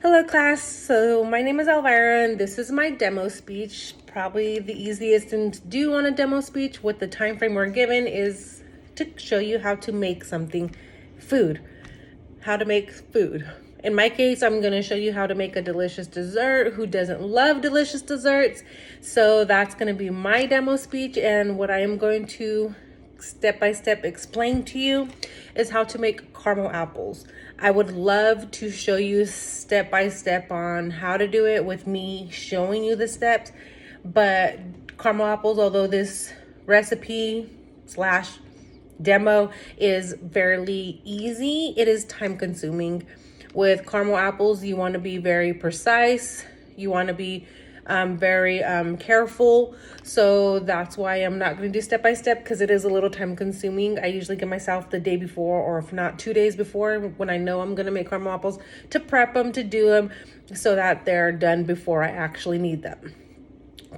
Hello class, so my name is Elvira and this is my demo speech. Probably the easiest thing to do on a demo speech with the time frame we're given is to show you how to make something, food, how to make food. In my case, I'm going to show you how to make a delicious dessert. Who doesn't love delicious desserts? So that's going to be my demo speech, and what I am going to step by step explain to you is how to make caramel apples. I would love to show you step by step on how to do it with me showing you the steps, but caramel apples, although this recipe slash demo is fairly easy, it is time consuming. With caramel apples, you want to be very precise. You want to be very careful. So that's why I'm not going to do step by step, because it is a little time consuming. I usually give myself the day before, or if not 2 days before, when I know I'm going to make caramel apples, to prep them, to do them so that they're done before I actually need them.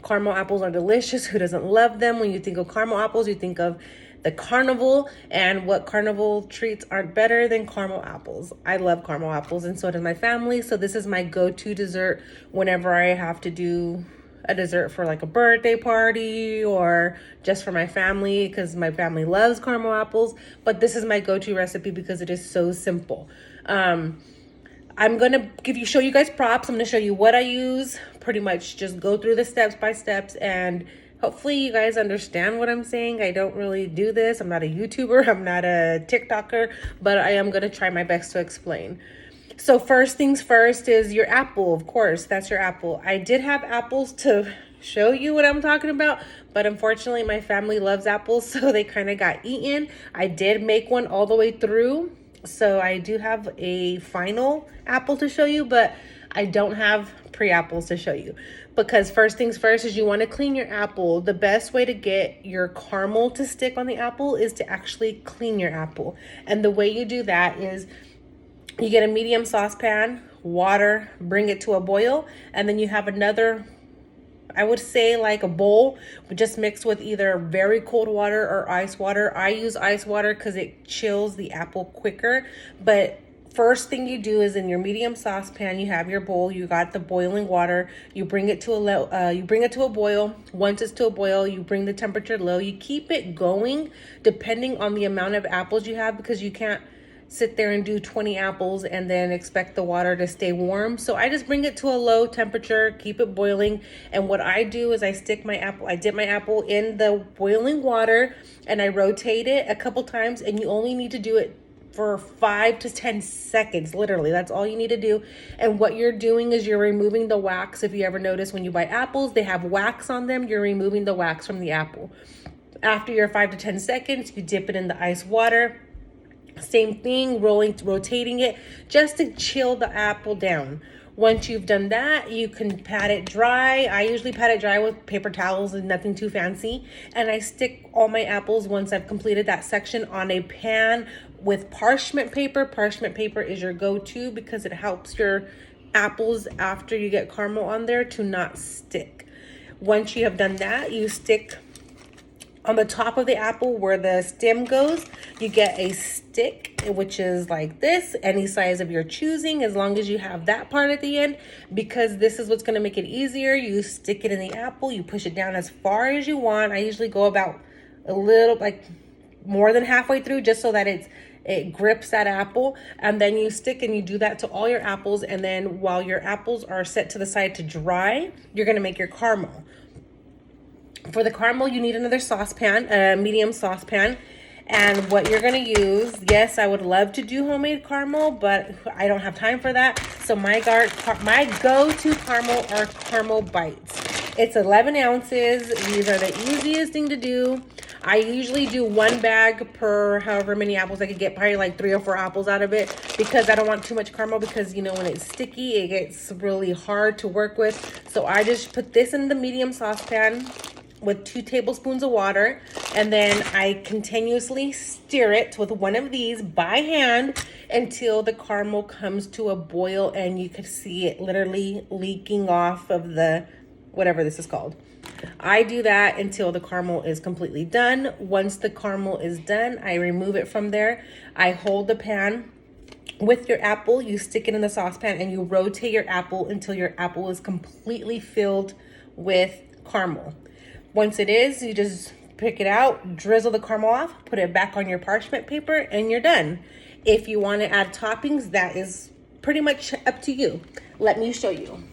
Caramel apples are delicious. Who doesn't love them? When you think of caramel apples, you think of the carnival, and what carnival treats aren't better than caramel apples. I love caramel apples, and so does my family. So this is my go-to dessert whenever I have to do a dessert for like a birthday party or just for my family, because my family loves caramel apples. But this is my go-to recipe because it is so simple. I'm gonna show you guys props. I'm gonna show you what I use, pretty much just go through the steps by steps, and hopefully you guys understand what I'm saying. I don't really do this. I'm not a YouTuber, I'm not a TikToker, but I am gonna try my best to explain. So first things first is your apple, of course, that's your apple. I did have apples to show you what I'm talking about, but unfortunately my family loves apples, so they kind of got eaten. I did make one all the way through, so I do have a final apple to show you, but I don't have pre-apples to show you, because first things first is you want to clean your apple. The best way to get your caramel to stick on the apple is to actually clean your apple. And the way you do that is you get a medium saucepan, water, bring it to a boil, and then you have another, I would say like a bowl, just mixed with either very cold water or ice water. I use ice water because it chills the apple quicker. But first thing you do is in your medium saucepan, you have your bowl, you got the boiling water, you bring it to a boil. Once it's to a boil, you bring the temperature low. You keep it going depending on the amount of apples you have, because you can't sit there and do 20 apples and then expect the water to stay warm. So I just bring it to a low temperature, keep it boiling. And what I do is I dip my apple in the boiling water and I rotate it a couple times, and you only need to do it for 5 to 10 seconds. Literally, that's all you need to do. And what you're doing is you're removing the wax. If you ever notice, when you buy apples, they have wax on them. You're removing the wax from the apple. After your 5 to 10 seconds, you dip it in the ice water. Same thing, rotating it just to chill the apple down. Once you've done that, you can pat it dry. I usually pat it dry with paper towels and nothing too fancy. And I stick all my apples, once I've completed that section, on a pan with parchment paper. Parchment paper is your go-to because it helps your apples, after you get caramel on there, to not stick. Once you have done that, you stick on the top of the apple where the stem goes, you get a stick, which is like this, any size of your choosing, as long as you have that part at the end, because this is what's going to make it easier. You stick it in the apple, you push it down as far as you want. I usually go about a little, like more than halfway through, just so that it grips that apple, and then you stick, and you do that to all your apples. And then while your apples are set to the side to dry, you're going to make your caramel. For the caramel, you need another saucepan, a medium saucepan. And what you're going to use, yes, I would love to do homemade caramel, but I don't have time for that. So my go-to caramel are caramel bites. It's 11 ounces. These are the easiest thing to do. I usually do 1 bag per however many apples I could get, probably like 3 or 4 apples out of it, because I don't want too much caramel, because you know when it's sticky, it gets really hard to work with. So I just put this in the medium saucepan with 2 tablespoons of water, and then I continuously stir it with one of these by hand until the caramel comes to a boil, and you can see it literally leaking off of the whatever this is called. I do that until the caramel is completely done. Once the caramel is done, I remove it from there. I hold the pan with your apple, you stick it in the saucepan and you rotate your apple until your apple is completely filled with caramel. Once it is, you just pick it out, drizzle the caramel off, put it back on your parchment paper, and you're done. If you want to add toppings, that is pretty much up to you. Let me show you.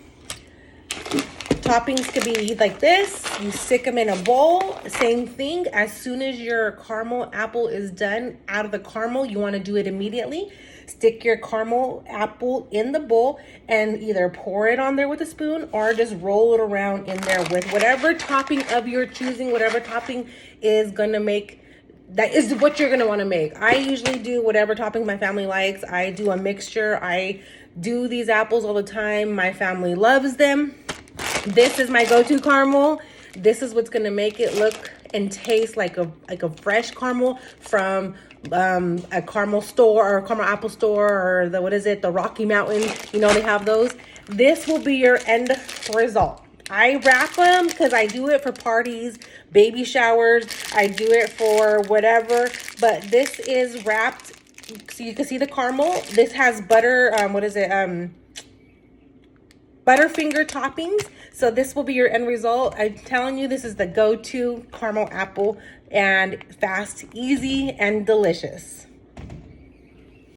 Toppings could be like this. You stick them in a bowl. Same thing. As soon as your caramel apple is done out of the caramel, you want to do it immediately. Stick your caramel apple in the bowl and either pour it on there with a spoon or just roll it around in there with whatever topping of your choosing, whatever topping is going to make. That is what you're going to want to make. I usually do whatever topping my family likes. I do a mixture. I do these apples all the time. My family loves them. This is my go-to caramel. This is what's gonna make it look and taste like a fresh caramel from a caramel store or a caramel apple store or the Rocky Mountain. You know, they have those. This will be your end result. I wrap them because I do it for parties, baby showers. I do it for whatever, but this is wrapped so you can see the caramel. This has butter, Butterfinger toppings. So this will be your end result. I'm telling you, this is the go-to caramel apple and fast, easy, and delicious.